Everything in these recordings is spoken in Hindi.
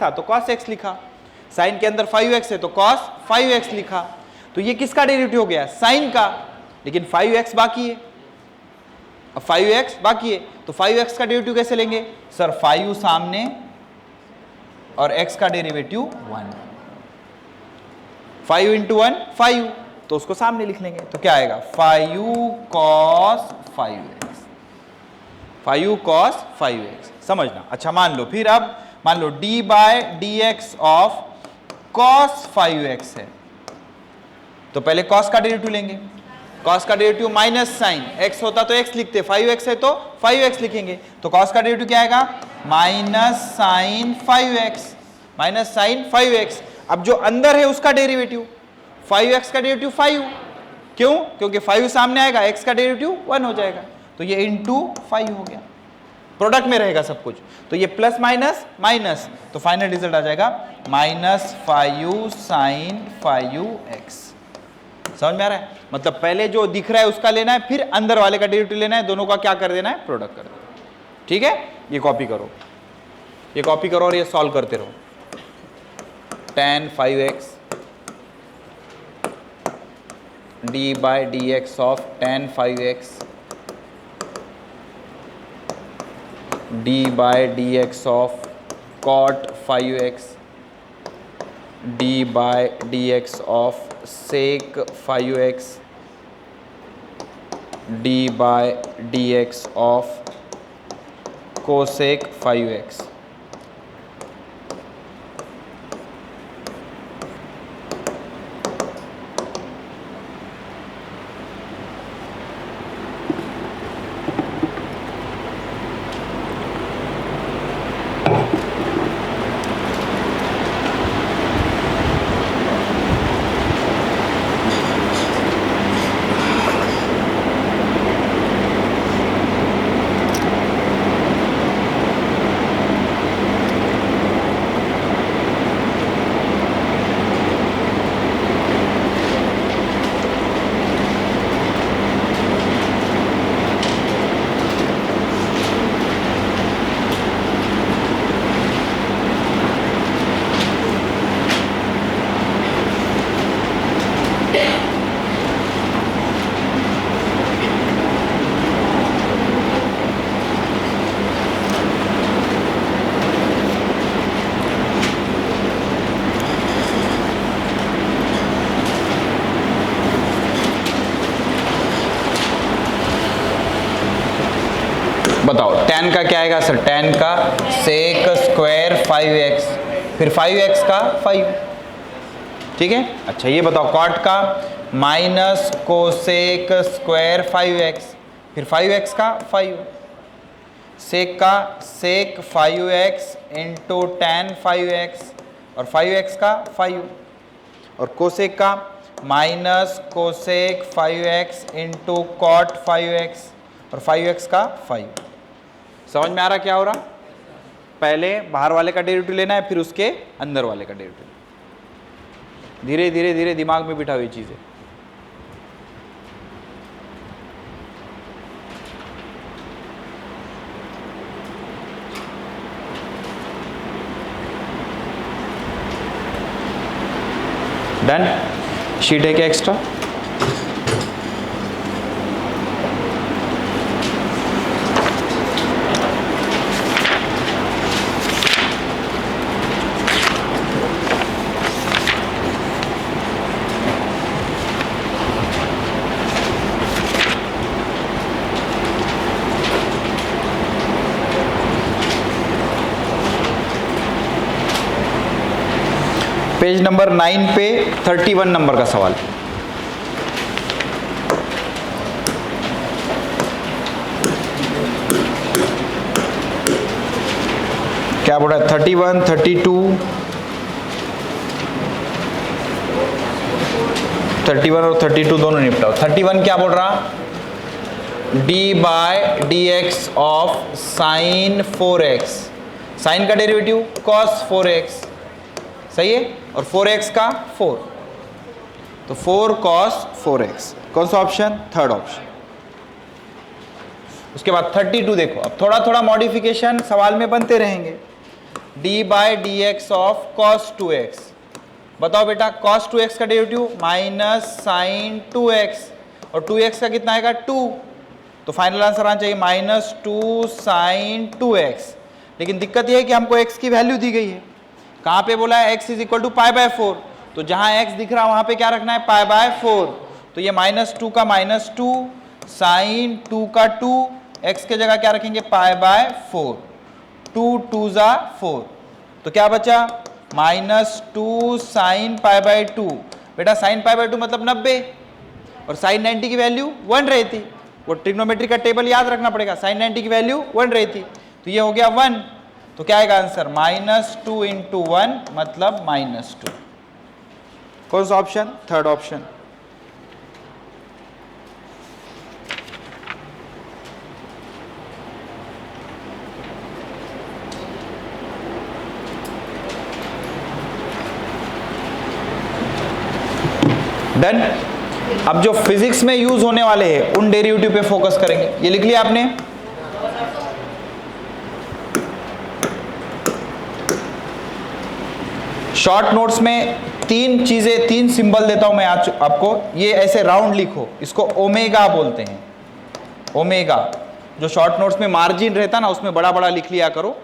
था तो cos x लिखा, साइन के अंदर 5x है तो cos 5x लिखा। तो ये किसका डेरिवेटिव हो गया? साइन का। लेकिन 5x बाकी है, अब 5x बाकी है तो 5x का डेरिवेटिव कैसे लेंगे सर? 5 सामने और x का डेरिवेटिव 1, 5 इंटू 1 5, तो उसको सामने लिख लेंगे तो क्या आएगा? 5 cos 5x, 5 cos 5x। समझना। अच्छा मान लो, फिर अब मान लो d by D X of cos 5x है, तो पहले cos का डेरिवेटिव लेंगे। cos का डेरिवेटिव माइनस साइन, x होता तो x लिखते, 5x है तो 5x लिखेंगे, तो cos का डेरिवेटिव क्या आएगा? Minus sine 5x, minus sine 5x। अब जो अंदर है उसका डेरिवेटिव, 5x का डेरिवेटिव 5, क्यों? क्योंकि 5 सामने आएगा, x का डेरिवेटिव 1 हो जाएगा, तो ये इंटू 5 हो गया। प्रोडक्ट में रहेगा सब कुछ, तो ये प्लस माइनस माइनस, तो फाइनल रिजल्ट आ जाएगा माइनस 5 साइन 5x। समझ में आ रहा है? मतलब पहले जो दिख रहा है उसका लेना है, फिर अंदर वाले का डेरिवेटिव लेना है, दोनों का क्या कर देना है? प्रोडक्ट कर देना है। ठीक है, ये कॉपी करो, ये कॉपी करो और ये सॉल्व करते रहो। tan 5x d by D X of tan 5x d by D X of cot 5x d by D X of sec 5x d by D X of cosec 5x। बताओ tan का क्या आएगा सर? tan का sec स्क्वायर 5x, फिर 5x का 5। ठीक है, अच्छा ये बताओ cot का माइनस cosec स्क्वायर 5x, फिर 5x का 5। sec का sec 5x into tan 5x और 5x का 5, और cosec का minus cosec 5x into cot 5x और 5x का 5। समझ में आ रहा क्या हो रहा? पहले बाहर वाले का डेरिवेटिव लेना है, फिर उसके अंदर वाले का डेरिवेटिव। धीरे धीरे धीरे दिमाग में बिठाओ ये चीजें। डन। शीट है क्या एक्स्ट्रा? पेज नंबर 9 पे 31 नंबर का सवाल। क्या बोल रहा है? 31, 32, 31 और 32 दोनों निपटाओ। 31 क्या बोल रहा? d by D X of sine 4x, sine का डेरिवेटिव cos 4x, सही है, और 4x का 4, तो 4 cos 4x। कौन सा ऑप्शन? Third option. उसके बाद 32 देखो, अब थोड़ा थोड़ा मॉडिफिकेशन सवाल में बनते रहेंगे। D by D X of cos 2x। बताओ बेटा cos 2x का डेरिवेटिव माइनस साइन 2x, और 2x का कितना आएगा 2, तो फाइनल आंसर आना चाहिए माइनस 2 साइन 2x। लेकिन दिक्कत यह है कि हमको x की वैल्यू दी गई है, कहाँ पे बोला है x is equal to pi by 4, तो जहां x दिख रहा है वहां पे क्या रखना है पाई बाय 4, तो ये माइनस 2 का माइनस 2 साइन 2 का 2, x के जगह क्या रखेंगे पाई बाय 4, 2 2 जा 4, तो क्या बचा माइनस 2 साइन पाई बाय 2। बेटा साइन पाई बाय 2 मतलब 90, और साइन 90 की वैल्यू 1 रहती, वो ट्रिग्नोमेट्री का टेबल याद रखना पड़ेगा, साइन 90 की वैल्यू 1 रहती, तो ये हो गया 1, तो क्या आएगा आंसर माइनस 2 इंटू 1 मतलब माइनस 2। कौन सा ऑप्शन? Third option. डन। अब जो फिजिक्स में यूज होने वाले हैं उन डेरिवेटिव पे फोकस करेंगे। ये लिख लिया आपने? शॉर्ट नोट्स में 3 चीजें, 3 सिंबल देता हूं मैं आज आपको, ये ऐसे राउंड लिखो, इसको ओमेगा बोलते हैं। ओमेगा जो शॉर्ट नोट्स में मार्जिन रहता ना उसमें बड़ा बड़ा लिख लिया करो,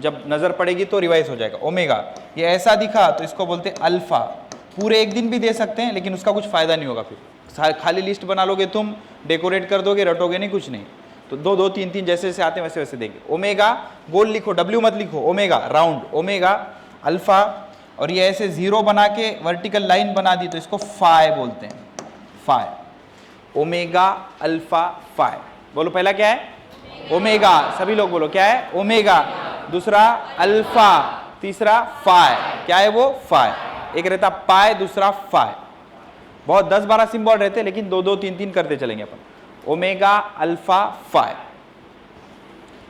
जब नजर पड़ेगी तो रिवाइज हो जाएगा। ओमेगा ये ऐसा दिखा तो इसको बोलते हैं अल्फा। पूरे एक दिन भी दे सकते हैं लेकिन उसका कुछ फायदा नहीं होगा, फिर खाली लिस्ट बना लोगे तुम, डेकोरेट कर दोगे, रटोगे नहीं, कुछ नहीं। तो 2 2 3 3 जैसे जैसे आते हैं वैसे वैसे देंगे। ओमेगा गोल लिखो, डब्ल्यू मत लिखो, ओमेगा राउंड, ओमेगा अल्फा, और ये ऐसे 0 बना के वर्टिकल लाइन बना दी तो इसको फाई बोलते हैं, फाई। Omega alpha phi. बोलो पहला क्या है? ओमेगा, सभी लोग बोलो क्या है? ओमेगा। दूसरा अल्फा, तीसरा फाई, क्या है वो? फाई। एक रहता पाई, दूसरा फाई। बहुत 10-12 सिंबल रहते लेकिन 2 2 3 3 करते चलेंगे अपन। ओमेगा अल्फा फाई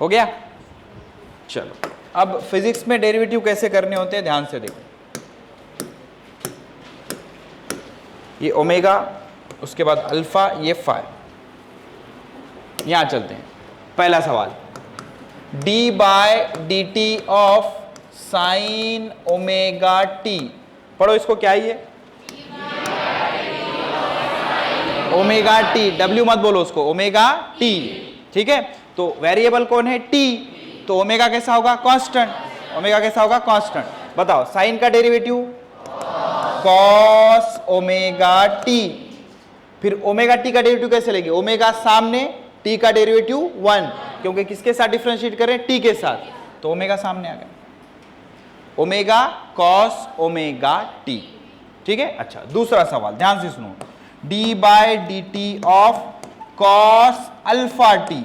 हो गया। चलो अब फिजिक्स में डेरिवेटिव कैसे करने होते हैं ध्यान से देखो। ये ओमेगा, उसके बाद अल्फा, ये फाई। यहां चलते हैं। पहला सवाल, D by D T of sine omega T. पढ़ो इसको, क्या है ये? ओमेगा टी, डब्ल्यू मत बोलो उसको, ओमेगा टी, ठीक है। तो वेरिएबल कौन है? टी, तो ओमेगा कैसा होगा? कांस्टेंट। ओमेगा कैसा होगा? कांस्टेंट। बताओ साइन का डेरिवेटिव कॉस ओमेगा टी। फिर ओमेगा टी का डेरिवेटिव कैसे लेंगे? ओमेगा सामने, टी का डेरिवेटिव 1, क्योंकि किसके साथ डिफरेंशिएट करें? टी के साथ, तो ओमेगा सामने आ गया। ओमेगा कॉस ओमेगा टी, ठीक है। अच्छा दूसरा सवाल ध्यान से सुनो, D by D T of cos alpha T.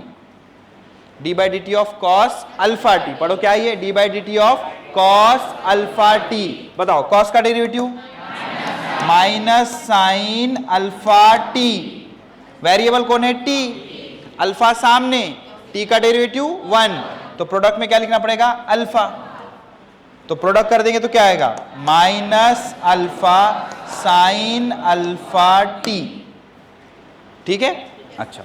D by D T of cos alpha T, पढ़ो क्या है ये? D by D T of cos alpha T. बताओ कॉस का derivative minus sine alpha T. Variable कौन है? टी। अल्फा सामने, टी का डेरिवेटिव 1, तो प्रोडक्ट में क्या लिखना पड़ेगा? अल्फा। तो प्रोडक्ट कर देंगे तो क्या आएगा? Minus alpha sine alpha T, ठीक है। अच्छा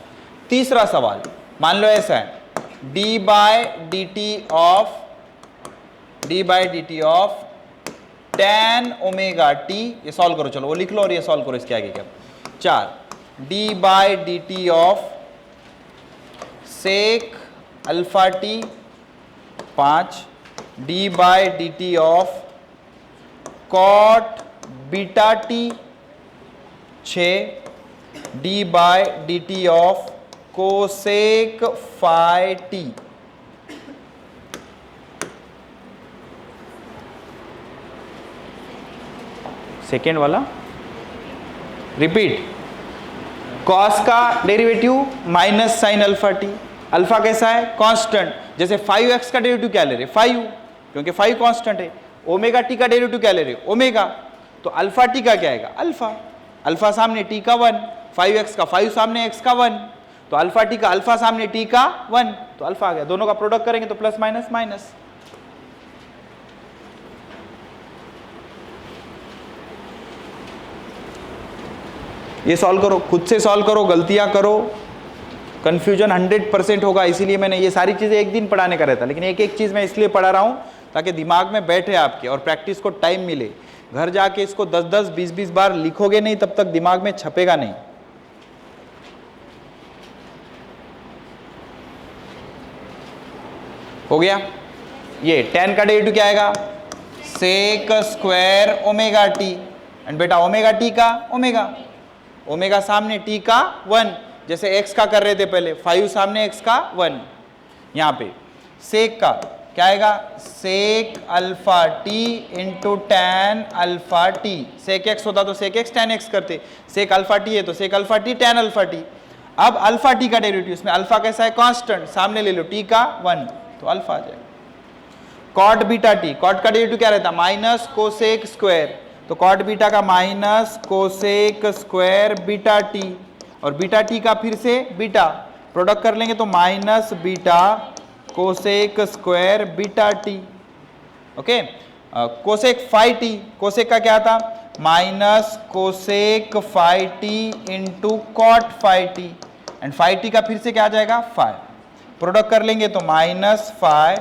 तीसरा सवाल, मान लो ऐसा है, D by D T of tan omega T. ये सॉल्व करो, चलो वो लिख लो और ये सॉल्व करो इसके आगे क्या। 4 D by D T of sec alpha T. 5 D by D T of cot beta T. 6 D by D T of cosec phi T. Second वाला रिपीट, कॉस का derivative minus sine alpha T. Alpha कैसा है? कांस्टेंट। जैसे 5x का डेरिवेटिव क्या ले रहे? 5, क्योंकि 5 कांस्टेंट है। ओमेगा टी का डेरिवेटिव क्या ले रहे? ओमेगा। तो अल्फा टी का क्या आएगा? अल्फा। अल्फा सामने टी का 1, 5x का 5 सामने x का 1, तो अल्फा टी का अल्फा सामने टी का 1, तो अल्फा आ गया। दोनों का प्रोडक्ट करेंगे तो प्लस माइनस माइनस। ये सॉल्व करो, खुद से सॉल्व करो, गलतियां करो, कंफ्यूजन 100% होगा। इसीलिए मैंने ये सारी चीजें एक दिन पढ़ाने का रहता, लेकिन एक एक चीज मैं इसलिए पढ़ा रहा हूं ताकि दिमाग में बैठे आपके और प्रैक्टिस को टाइम मिले। घर जाके इसको 10-10, 20-20 बार लिखोगे नहीं तब तक दिमाग में छपेगा नहीं। हो गया? ये tan का डेरिवेटिव क्या आएगा? Sec square omega T, and बेटा ओमेगा टी का ओमेगा सामने टी का 1, जैसे x का कर रहे थे पहले, 5 सामने x का 1। यहाँ पे सेक का क्या आएगा? Sec alpha t into tan alpha t. Sec x होता तो सेक x टैन x करते, सेक अल्फा टी है तो sec alpha T tan alpha T. अब अल्फा टी का डेरिवेटिव, इसमें अल्फा कैसा है? कांस्टेंट, सामने ले लो टी का 1 तो अल्फा आ जाएगा। कॉट बीटा टी, कॉट का डेरिवेटिव क्या रहता? माइनस कोसेक स्क्वायर, तो कॉट बीटा का minus cosec square beta T, और बीटा टी का फिर से बीटा, प्रोडक्ट कर लेंगे तो minus beta cosec square beta T. Okay, cosec phi T, cosec का क्या था? Minus cosec phi T into cot phi T, and phi T का फिर से क्या आ जाएगा? फाई, प्रोडक्ट कर लेंगे तो minus phi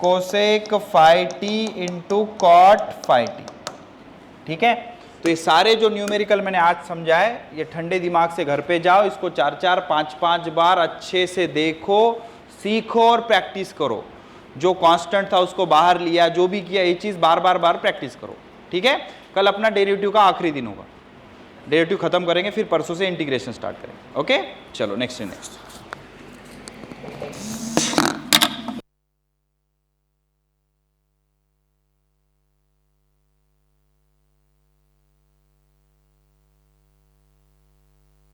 cosec phi T into cot phi T. ठीक है, तो ये सारे जो न्यूमेरिकल मैंने आज समझाए, ये ठंडे दिमाग से घर पे जाओ, इसको 4-4, 5-5 बार अच्छे से देखो, सीखो और प्रैक्टिस करो। जो कांस्टेंट था उसको बाहर लिया, जो भी किया, ये चीज़ बार बार प्रैक्टिस करो। ठीक है, कल अपना डेरिवेटिव का आखिरी दिन होगा, डेरिवेटिव खत्म करेंगे, फिर परसों से इंटीग्रेशन स्टार्ट करेंगे। ओके, चलो नेक्स्ट।